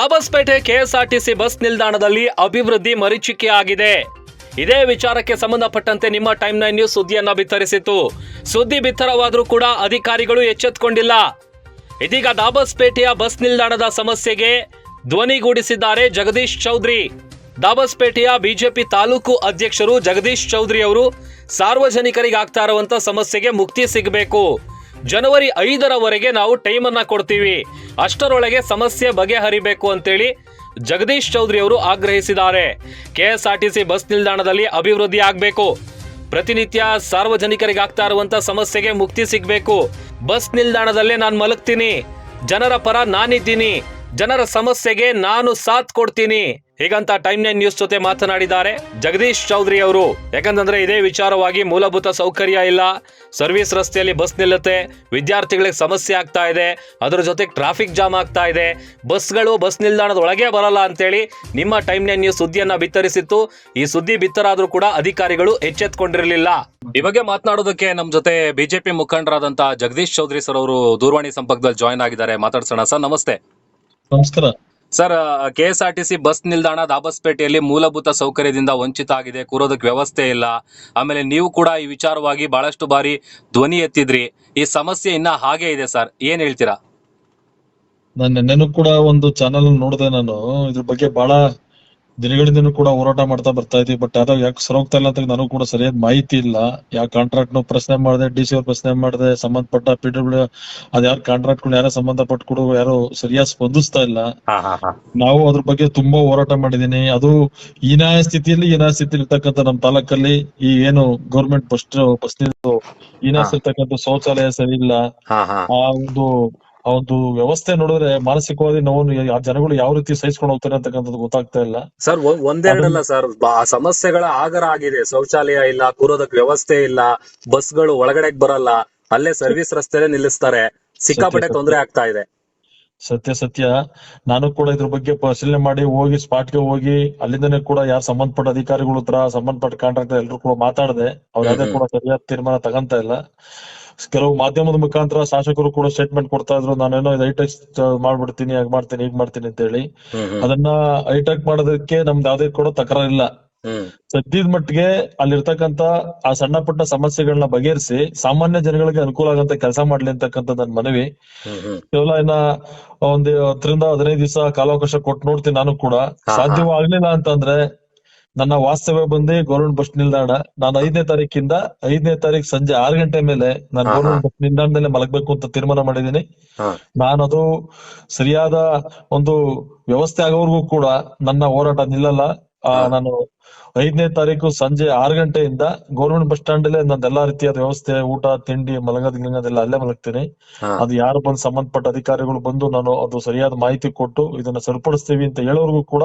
Dabaspete KSRTC bus ನಿಲ್ದಾಣದಲ್ಲಿ ಅಭಿವೃದ್ಧಿ ಮರೀಚಿಕೆಯಾಗಿದೆ. ಇದೇ ವಿಚಾರಕ್ಕೆ ಸಂಬಂಧಪಟ್ಟಂತೆ ನಿಮ್ಮ ಟೈಮ್ 9 ನ್ಯೂಸ್ ಸುದ್ದಿಯನ್ನ ಬಿತ್ತರಿಸಿತು. ಸುದ್ದಿ ಬಿತ್ತರವಾದರೂ ಕೂಡ ಅಧಿಕಾರಿಗಳು ಎಚ್ಚೆತ್ತುಕೊಂಡಿಲ್ಲ. ಇದೀಗ ದಾಬಸ್ಪೇಟೆಯ ಬಸ್ ನಿಲ್ದಾಣದ ಸಮಸ್ಯೆಗೆ ಧ್ವನಿಗೂಡಿಸಿದ್ದಾರೆ ಜಗದೀಶ್ ಚೌಧರಿ. ದಾಬಸ್ಪೇಟೆಯ ಬಿಜೆಪಿ ತಾಲೂಕು ಅಧ್ಯಕ್ಷರು ಜಗದೀಶ್ ಚೌಧರಿ ಅವರು ಸಾರ್ವಜನಿಕರಿಗೆ ಆಗ್ತಾ ಇರುವಂತ ಸಮಸ್ಯೆಗೆ ಮುಕ್ತಿ ಸಿಗಬೇಕು. ಜನವರಿ 5ರವರೆಗೆ ನಾವು ಟೈಮ್ ಅನ್ನ ಕೊಡ್ತೀವಿ, ಅಷ್ಟರೊಳಗೆ ಸಮಸ್ಯೆ ಬಗೆಹರಿಬೇಕು ಅಂತೇಳಿ ಜಗದೀಶ್ ಚೌಧರಿ ಅವರು ಆಗ್ರಹಿಸಿದ್ದಾರೆ. ಕೆಎಸ್ಆರ್ಟಿಸಿ ಬಸ್ ನಿಲ್ದಾಣದಲ್ಲಿ ಅಭಿವೃದ್ಧಿ ಆಗಬೇಕು. ಪ್ರತಿನಿತ್ಯ ಸಾರ್ವಜನಿಕರಿಗೆ ಆಗ್ತಾ ಇರುವಂತ ಸಮಸ್ಯೆಗೆ ಮುಕ್ತಿ ಸಿಗಬೇಕು. ಬಸ್ ನಿಲ್ದಾಣದಲ್ಲೇ ನಾನು ಮಲಗ್ತೀನಿ, ಜನರ ಪರ ನಾನಿದ್ದೀನಿ, ಜನರ ಸಮಸ್ಯೆಗೆ ನಾನು ಸಾಥ್ ಕೊಡ್ತೀನಿ ಹೀಗಂತ ಟೈಮ್ 9 ನ್ಯೂಸ್ ಜೊತೆ ಮಾತನಾಡಿದ್ದಾರೆ ಜಗದೀಶ್ ಚೌಧರಿ ಅವರು. ಯಾಕಂತಂದ್ರೆ ಇದೇ ವಿಚಾರವಾಗಿ ಮೂಲಭೂತ ಸೌಕರ್ಯ ಇಲ್ಲ, ಸರ್ವಿಸ್ ರಸ್ತೆಯಲ್ಲಿ ಬಸ್ ನಿಲ್ಲುತ್ತೆ, ವಿದ್ಯಾರ್ಥಿಗಳಿಗೆ ಸಮಸ್ಯೆ ಆಗ್ತಾ ಇದೆ, ಅದರ ಜೊತೆ ಟ್ರಾಫಿಕ್ ಜಾಮ್ ಆಗ್ತಾ ಇದೆ, ಬಸ್ಗಳು ಬಸ್ ನಿಲ್ದಾಣದ ಒಳಗೆ ಬರಲ್ಲ ಅಂತೇಳಿ ನಿಮ್ಮ ಟೈಮ್ 9 ನ್ಯೂಸ್ ಸುದ್ದಿಯನ್ನ ಬಿತ್ತರಿಸಿತ್ತು. ಈ ಸುದ್ದಿ ಬಿತ್ತರಾದ್ರೂ ಕೂಡ ಅಧಿಕಾರಿಗಳು ಎಚ್ಚೆತ್ತುಕೊಂಡಿರಲಿಲ್ಲ. ಈ ಬಗ್ಗೆ ಮಾತನಾಡೋದಕ್ಕೆ ನಮ್ಮ ಜೊತೆ ಬಿಜೆಪಿ ಮುಖಂಡರಾದಂತ ಜಗದೀಶ್ ಚೌಧರಿ ಸರ್ ಅವರು ದೂರವಾಣಿ ಸಂಪರ್ಕದಲ್ಲಿ ಜಾಯ್ನ್ ಆಗಿದ್ದಾರೆ. ಮಾತಾಡ್ಸೋಣ ಸರ್. ನಮಸ್ತೆ. ನಮಸ್ಕಾರ ಸರ್. ಕೆಎಸ್ಆರ್ಟಿಸಿ ಬಸ್ ನಿಲ್ದಾಣ ದಾಬಸ್ಪೇಟೆಯಲ್ಲಿ ಮೂಲಭೂತ ಸೌಕರ್ಯದಿಂದ ವಂಚಿತ ಆಗಿದೆ, ಕೂರೋದಕ್ಕೆ ವ್ಯವಸ್ಥೆ ಇಲ್ಲ. ಆಮೇಲೆ ನೀವು ಕೂಡ ಈ ವಿಚಾರವಾಗಿ ಬಹಳಷ್ಟು ಬಾರಿ ಧ್ವನಿ ಎತ್ತಿದ್ರಿ. ಈ ಸಮಸ್ಯೆ ಇನ್ನ ಹಾಗೆ ಇದೆ ಸರ್, ಏನ್ ಹೇಳ್ತೀರಾ? ನಾನು ನೆನ್ನೆನೂ ಕೂಡ ಒಂದು ಚಾನಲ್ ನೋಡಿದೆ. ನಾನು ಇದ್ರ ಬಗ್ಗೆ ಬಹಳ ದಿನಗಳಿಂದನೂ ಕೂಡ ಹೋರಾಟ ಮಾಡ್ತಾ ಬರ್ತಾ ಇದ್ವಿ. ಬಟ್ ಯಾರು ಯಾಕೆ ಸರೋಗ್ತಾ ಇಲ್ಲ ಅಂತ ನನಗೂ ಕೂಡ ಸರಿಯಾದ ಮಾಹಿತಿ ಇಲ್ಲ. ಯಾವ ಕಾಂಟ್ರಾಕ್ಟ್ ನು ಪ್ರಶ್ನೆ ಮಾಡಿದೆ, ಡಿ ಸಿ ಅವ್ರ ಪ್ರಶ್ನೆ ಮಾಡಿದೆ, ಸಂಬಂಧಪಟ್ಟ PW ಅದ್ ಯಾರು ಕಾಂಟ್ರಾಕ್ಟ್ ಗಳು ಯಾರೋ ಸಂಬಂಧಪಟ್ಟ ಕೂಡ ಯಾರು ಸರಿಯಾಗಿ ಸ್ಪಂದಿಸ್ತಾ ಇಲ್ಲ. ನಾವು ಅದ್ರ ಬಗ್ಗೆ ತುಂಬಾ ಹೋರಾಟ ಮಾಡಿದೀನಿ. ಅದು ಹೀನಾಯ ಸ್ಥಿತಿಯಲ್ಲಿ ಇರ್ತಕ್ಕಂಥ ನಮ್ಮ ತಾಲೂಕಲ್ಲಿ ಈ ಏನು ಗೌರ್ಮೆಂಟ್ ಬಸ್ ಹೀನಾಯ ಇರ್ತಕ್ಕಂಥ ಶೌಚಾಲಯ ಸರಿ ಇಲ್ಲ. ಆ ಒಂದು ವ್ಯವಸ್ಥೆ ನೋಡಿದ್ರೆ ಮಾನಸಿಕವಾಗಿ ನಾವು ಜನಗಳು ಯಾವ ರೀತಿ ಸಹಿಸ್ಕೊಂಡು ಹೋಗ್ತಾರೆ ಅಂತಕ್ಕಂಥದ್ದು ಗೊತ್ತಾಗ್ತಾ ಇಲ್ಲ ಸರ್. ಒಂದೆರಡಲ್ಲ ಸರ್, ಸಮಸ್ಯೆಗಳ ಆಗರ ಆಗಿದೆ. ಶೌಚಾಲಯ ಇಲ್ಲ, ಕೂರೋದಕ್ಕೆ ವ್ಯವಸ್ಥೆ ಇಲ್ಲ, ಬಸ್ಗಳು ಒಳಗಡೆ ಬರಲ್ಲ, ಅಲ್ಲೇ ಸರ್ವಿಸ್ ರಸ್ತೆಲೆ ನಿಲ್ಲಿಸ್ತಾರೆ, ಸಿಕ್ಕಾಪಟ್ಟೆ ತೊಂದರೆ ಆಗ್ತಾ ಇದೆ. ಸತ್ಯ. ನಾನು ಕೂಡ ಇದ್ರ ಬಗ್ಗೆ ಪರಿಶೀಲನೆ ಮಾಡಿ ಹೋಗಿ ಸ್ಪಾಟ್ಗೆ ಹೋಗಿ ಅಲ್ಲಿಂದನೇ ಕೂಡ ಯಾರು ಸಂಬಂಧಪಟ್ಟ ಅಧಿಕಾರಿಗಳ ಹತ್ರ, ಸಂಬಂಧಪಟ್ಟ ಕಾಂಟ್ರಾಕ್ಟರ್ ಎಲ್ಲರೂ ಕೂಡ ಮಾತಾಡದೆ. ಅವ್ರು ಯಾವ್ದೇ ಕೂಡ ಸರಿಯಾದ ತೀರ್ಮಾನ ತಗಂತ ಇಲ್ಲ. ಕೆಲವು ಮಾಧ್ಯಮದ ಮುಖಾಂತರ ಶಾಸಕರು ಕೂಡ ಸ್ಟೇಟ್ಮೆಂಟ್ ಕೊಡ್ತಾ ಇದ್ರು, ನಾನೇನೋ ಇದು ಹೈಟೆಕ್ ಮಾಡ್ಬಿಡ್ತೀನಿ, ಹಾಗೆ ಮಾಡ್ತೀನಿ, ಹೀಗ್ ಮಾಡ್ತೀನಿ ಅಂತ ಹೇಳಿ. ಅದನ್ನ ಹೈಟೆಕ್ ಮಾಡೋದಕ್ಕೆ ನಮ್ದು ಯಾವ್ದೇ ಕೂಡ ತಕರಾರಿಲ್ಲ. ಸದ್ಯದ ಮಟ್ಟಿಗೆ ಅಲ್ಲಿರ್ತಕ್ಕಂತ ಆ ಸಣ್ಣ ಪುಟ್ಟ ಸಮಸ್ಯೆಗಳನ್ನ ಬಗೆಹರಿಸಿ ಸಾಮಾನ್ಯ ಜನಗಳಿಗೆ ಅನುಕೂಲ ಆಗಂತ ಕೆಲಸ ಮಾಡ್ಲಿ ಅಂತಕ್ಕಂಥ ನನ್ ಮನವಿ. ಕೇವಲ ಇನ್ನ ಒಂದ್ 10-15 ದಿವಸ ಕಾಲಾವಕಾಶ ಕೊಟ್ಟು ನೋಡ್ತೀನಿ. ನಾನು ಕೂಡ ಸಾಧ್ಯವಾಗ್ಲಿಲ್ಲ ಅಂತಂದ್ರೆ ನನ್ನ ವಾಸ್ತವ್ಯ ಬಂದು ಗೌರ್ಮೆಂಟ್ ಬಸ್ ನಿಲ್ದಾಣ. ನಾನು 5ನೇ ತಾರೀಕು ಸಂಜೆ 6 ಗಂಟೆ ಮೇಲೆ ನಾನು ಗೌರ್ಮೆಂಟ್ ಬಸ್ ನಿಲ್ದಾಣದಲ್ಲೇ ಮಲಗಬೇಕು ಅಂತ ತೀರ್ಮಾನ ಮಾಡಿದೀನಿ. ನಾನದು ಸರಿಯಾದ ಒಂದು ವ್ಯವಸ್ಥೆ ಆಗೋವರೆಗೂ ಕೂಡ ನನ್ನ ಹೋರಾಟ ನಿಲ್ಲಲ್ಲ. ನಾನು 5ನೇ ತಾರೀಕು ಸಂಜೆ 6 ಗಂಟೆಯಿಂದ ಗೌರ್ಮೆಂಟ್ ಬಸ್ ಸ್ಟ್ಯಾಂಡ್ ಅಲ್ಲೇ ನಂದೆಲ್ಲಾ ರೀತಿಯಾದ ವ್ಯವಸ್ಥೆ, ಊಟ ತಿಂಡಿ, ಮಲಗೋದೆಲ್ಲ ಅಲ್ಲೇ ಮಲಗ್ತೀನಿ. ಅದು ಯಾರು ಬಂದು ಸಂಬಂಧಪಟ್ಟ ಅಧಿಕಾರಿಗಳು ಬಂದು ನಾನು ಅದು ಸರಿಯಾದ ಮಾಹಿತಿ ಕೊಟ್ಟು ಇದನ್ನ ಸರಿಪಡಿಸ್ತೀವಿ ಅಂತ ಹೇಳೋರ್ಗು ಕೂಡ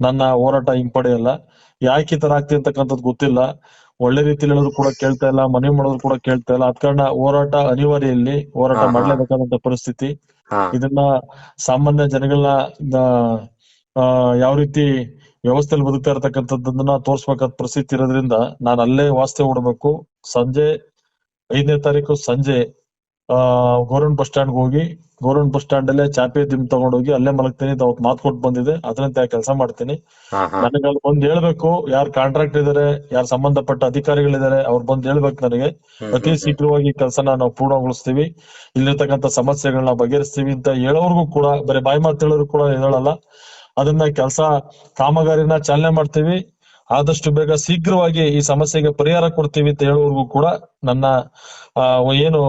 ನನ್ನ ಹೋರಾಟ ಹಿಂಪಡೆಯಲ್ಲ. ಯಾಕೆ ಈ ತರ ಆಗ್ತಿ ಅಂತಕ್ಕಂಥದ್ದು ಗೊತ್ತಿಲ್ಲ. ಒಳ್ಳೆ ರೀತಿಯಲ್ಲಿ ಹೇಳೋರು ಕೂಡ ಕೇಳ್ತಾ ಇಲ್ಲ, ಮನವಿ ಮಾಡೋರು ಕೂಡ ಕೇಳ್ತಾ ಇಲ್ಲ. ಅದ್ ಕಾರಣ ಹೋರಾಟ ಅನಿವಾರ್ಯ, ಇಲ್ಲಿ ಹೋರಾಟ ಮಾಡ್ಲೇಬೇಕಾದಂತ ಪರಿಸ್ಥಿತಿ. ಇದನ್ನ ಸಾಮಾನ್ಯ ಜನಗಳನ್ನ ಯಾವ ರೀತಿ ವ್ಯವಸ್ಥೆಯಲ್ಲಿ ಬದುಕ್ತಾ ಇರತಕ್ಕಂಥದ್ದನ್ನ ತೋರ್ಸ್ಬೇಕಾದ ಪರಿಸ್ಥಿತಿ ಇರೋದ್ರಿಂದ ನಾನು ಅಲ್ಲೇ ವಾಸ್ತವ್ಯ ಹೂಡಬೇಕು. ಸಂಜೆ 5ನೇ ತಾರೀಕು ಸಂಜೆ ಗೌರ್ಮೆಂಟ್ ಬಸ್ ಸ್ಟ್ಯಾಂಡ್ ಹೋಗಿ ಗೌರ್ಮೆಂಟ್ ಬಸ್ ಸ್ಟ್ಯಾಂಡ್ ಅಲ್ಲೇ ಚಾಪೆ ದಿಮ್ ತಗೊಂಡೋಗಿ ಅಲ್ಲೇ ಮಲಗ್ತೀನಿ. ಅವತ್ತು ಮಾತು ಕೊಟ್ಟು ಬಂದಿದೆ, ಅದರಂತೆ ಕೆಲಸ ಮಾಡ್ತೀನಿ. ನನಗೆ ಅಲ್ಲಿ ಬಂದ್ ಹೇಳ್ಬೇಕು, ಯಾರು ಕಾಂಟ್ರಾಕ್ಟ್ ಇದಾರೆ, ಯಾರು ಸಂಬಂಧಪಟ್ಟ ಅಧಿಕಾರಿಗಳಿದ್ದಾರೆ, ಅವ್ರು ಬಂದ್ ಹೇಳ್ಬೇಕು ನನಗೆ. ಅತಿ ಶೀಘ್ರವಾಗಿ ಕೆಲಸನ ನಾವು ಪೂರ್ಣಗೊಳಿಸ್ತೀವಿ, ಇಲ್ಲಿರ್ತಕ್ಕಂಥ ಸಮಸ್ಯೆಗಳನ್ನ ಬಗೆಹರಿಸ್ತೀವಿ ಅಂತ ಹೇಳೋರ್ಗು ಕೂಡ ಬರೀ ಬಾಯಿ ಮಾತು ಹೇಳೋರು ಕೂಡ ಹೇಳಲ್ಲ. ಅದನ್ನ ಕೆಲಸ ಕಾಮಗಾರಿನ ಚಾಲನೆ ಮಾಡ್ತೀವಿ, ಆದಷ್ಟು ಬೇಗ ಶೀಘ್ರವಾಗಿ ಈ ಸಮಸ್ಯೆಗೆ ಪರಿಹಾರ ಕೊಡ್ತೀವಿ ಅಂತ ಹೇಳೋರ್ಗು ಕೂಡ ನನ್ನ ಏನು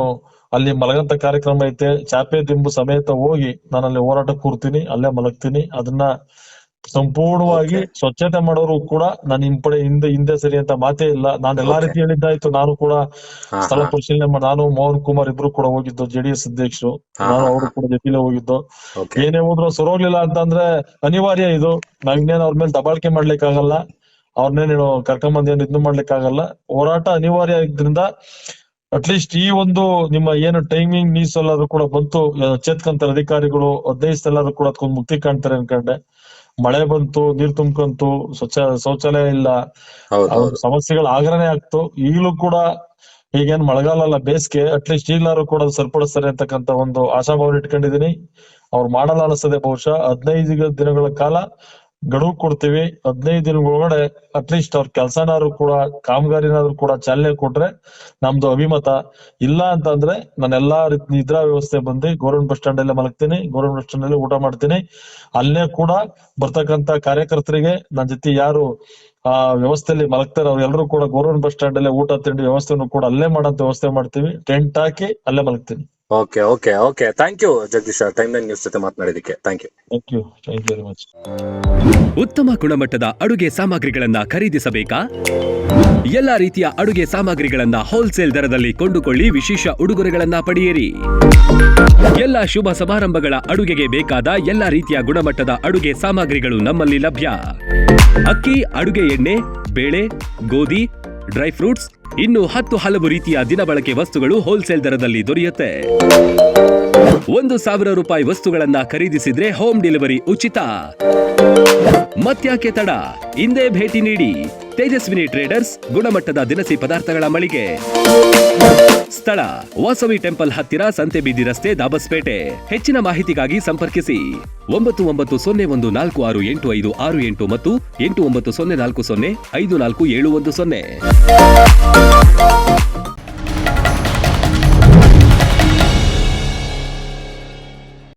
ಅಲ್ಲಿ ಮಲಗಂತ ಕಾರ್ಯಕ್ರಮ ಐತೆ, ಚಾಪೆ ದಿಂಬು ಸಮೇತ ಹೋಗಿ ನಾನು ಅಲ್ಲಿ ಹೋರಾಟ ಕೂರ್ತೀನಿ, ಅಲ್ಲೇ ಮಲಗ್ತೀನಿ. ಅದನ್ನ ಸಂಪೂರ್ಣವಾಗಿ ಸ್ವಚ್ಛತೆ ಮಾಡೋರು ಕೂಡ ನಾನು ಹಿಂದೆ ಸರಿ ಅಂತ ಮಾತೇ ಇಲ್ಲ. ನಾನು ಎಲ್ಲಾ ರೀತಿ ಹೇಳಿದ್ದಾಯ್ತು. ನಾನು ಕೂಡ ಸ್ಥಳ ಪರಿಶೀಲನೆ ಮಾಡಿ, ನಾನು ಮೋಹನ್ ಕುಮಾರ್ ಇಬ್ರು ಕೂಡ ಹೋಗಿದ್ದು, JDS ಅಧ್ಯಕ್ಷರು, ನಾನು ಅವರು ಕೂಡ ಜೊತೆಲೇ ಹೋಗಿದ್ದು. ಏನೇ ಹೋದ್ರು ಸರೋಗ್ಲಿಲ್ಲ ಅಂತಂದ್ರೆ ಅನಿವಾರ್ಯ ಇದು. ನಾವ್ ಇನ್ನೇನು ಅವ್ರ ಮೇಲೆ ದಬಾಳಿಕೆ ಮಾಡ್ಲಿಕ್ಕಾಗಲ್ಲ, ಅವ್ರನ್ನೇನು ಕರ್ಕೊಂಬಂದ್ ಏನ್ ಇದ್ನು ಮಾಡ್ಲಿಕ್ಕಾಗಲ್ಲ. ಹೋರಾಟ ಅನಿವಾರ್ಯ ಇದ್ರಿಂದ ಅಟ್ಲೀಸ್ಟ್ ಈ ಒಂದು ನಿಮ್ಮ ಏನು ಟೈಮಿಂಗ್ ನೀಸ್ ಎಲ್ಲಾದ್ರು ಕೂಡ ಬಂತು, ಚೇತ್ಕಂತಾರೆ ಅಧಿಕಾರಿಗಳು. 15 ದಿವಸ ಎಲ್ಲಾರು ಕೂಡ ಅದಕ್ಕೊಂದು ಮುಕ್ತಿ ಕಾಣ್ತಾರೆ ಅನ್ಕೊಂಡೆ. ಮಳೆ ಬಂತು, ನೀರ್ ತುಂಬ್ಕಂತು, ಶೌಚಾಲಯ ಇಲ್ಲ, ಸಮಸ್ಯೆಗಳು ಆಗ್ರನೇ ಆಗ್ತು. ಈಗಲೂ ಕೂಡ ಈಗೇನ್ ಮಳೆಗಾಲ ಅಲ್ಲ, ಬೇಸಿಗೆ, ಅಟ್ಲೀಸ್ಟ್ ಈಗ್ಲಾರು ಕೂಡ ಅದು ಸರಿಪಡಿಸ್ತಾರೆ ಅಂತಕ್ಕಂತ ಒಂದು ಆಶಾಭಾವನೆ ಇಟ್ಕೊಂಡಿದೀನಿ. ಅವ್ರು ಮಾಡಲ್ಲ ಅನಿಸ್ತದೆ. ಬಹುಶಃ 15 ದಿನಗಳ ಕಾಲ ಗಡುವು ಕೊಡ್ತೀವಿ. 15 ದಿನಗಳೊಳಗಡೆ ಅಟ್ಲೀಸ್ಟ್ ಅವ್ರ ಕೆಲ್ಸನಾದ್ರು ಕೂಡ, ಕಾಮಗಾರಿನಾದ್ರು ಕೂಡ ಚಾಲನೆ ಕೊಟ್ರೆ ನಮ್ದು ಅಭಿಮತ. ಇಲ್ಲ ಅಂತಂದ್ರೆ ನಾನು ಎಲ್ಲಾ ರೀತಿ ನಿದ್ರಾ ವ್ಯವಸ್ಥೆ ಬಂದು ಗೌರ್ಮೆಂಟ್ ಬಸ್ ಸ್ಟ್ಯಾಂಡ್ ಅಲ್ಲೇ ಮಲಗ್ತೀನಿ, ಗೌರ್ಮೆಂಟ್ ಬಸ್ ಸ್ಟ್ಯಾಂಡ್ ಅಲ್ಲೇ ಊಟ ಮಾಡ್ತೀನಿ. ಅಲ್ಲೇ ಕೂಡ ಬರ್ತಕ್ಕಂತ ಕಾರ್ಯಕರ್ತರಿಗೆ ನನ್ನ ಜೊತೆ ಯಾರು ಆ ವ್ಯವಸ್ಥೆಯಲ್ಲಿ ಮಲಗ್ತಾರೆ ಅವ್ರೆಲ್ಲರೂ ಕೂಡ ಗೌರ್ಮೆಂಟ್ ಬಸ್ ಸ್ಟ್ಯಾಂಡ್ ಅಲ್ಲೇ ಊಟ ತಿಂಡಿ ವ್ಯವಸ್ಥೆಯನ್ನು ಕೂಡ ಅಲ್ಲೇ ಮಾಡೋಂತ ವ್ಯವಸ್ಥೆ ಮಾಡ್ತೀವಿ. ಟೆಂಟ್ ಹಾಕಿ ಅಲ್ಲೇ ಮಲಗ್ತೀನಿ. Okay okay okay, thank you Jagadish. Timeline news ಜೊತೆ ಮಾತನಾಡಿದಕ್ಕೆ thank you. Thank you very much. ಉತ್ತಮ ಗುಣಮಟ್ಟದ ಅಡುಗೆ ಸಾಮಗ್ರಿಗಳನ್ನ ಖರೀದಿಸಬೇಕಾ? ಎಲ್ಲಾ ರೀತಿಯ ಅಡುಗೆ ಸಾಮಗ್ರಿಗಳನ್ನ ಹೋಲ್ಸೇಲ್ ದರದಲ್ಲಿ ಕೊಂಡುಕೊಳ್ಳಿ, ವಿಶೇಷ ಉಡುಗೊರೆಗಳನ್ನ ಪಡೆಯಿರಿ. ಎಲ್ಲ ಶುಭ ಸಮಾರಂಭಗಳ ಅಡುಗೆಗೆ ಬೇಕಾದ ಎಲ್ಲ ರೀತಿಯ ಗುಣಮಟ್ಟದ ಅಡುಗೆ ಸಾಮಗ್ರಿಗಳು ನಮ್ಮಲ್ಲಿ ಲಭ್ಯ. ಅಕ್ಕಿ, ಅಡುಗೆ ಎಣ್ಣೆ, ಬೇಳೆ, ಗೋಧಿ, ಡ್ರೈ ಫ್ರೂಟ್ಸ್, ಇನ್ನು 10 ಹಲವು ರೀತಿಯ ದಿನಬಳಕೆ ವಸ್ತುಗಳು ಹೋಲ್ಸೇಲ್ ದರದಲ್ಲಿ ದೊರೆಯುತ್ತೆ. 1,000 ರೂಪಾಯಿ ವಸ್ತುಗಳನ್ನ ಖರೀದಿಸಿದ್ರೆ ಹೋಮ್ ಡೆಲಿವರಿ ಉಚಿತ. ಮತ್ಯಾಕೆ ತಡ, ಇಂದೇ ಭೇಟಿ ನೀಡಿ. ತೇಜಸ್ವಿನಿ ಟ್ರೇಡರ್ಸ್, ಗುಣಮಟ್ಟದ ದಿನಸಿ ಪದಾರ್ಥಗಳ ಮಳಿಗೆ. ಸ್ಥಳ ವಾಸವಿ ಟೆಂಪಲ್ ಹತ್ತಿರ, ಸಂತೆಬೀದಿ ರಸ್ತೆ, ದಾಬಸ್ಪೇಟೆ. ಹೆಚ್ಚಿನ ಮಾಹಿತಿಗಾಗಿ ಸಂಪರ್ಕಿಸಿ 9901468568 ಮತ್ತು 8904054710.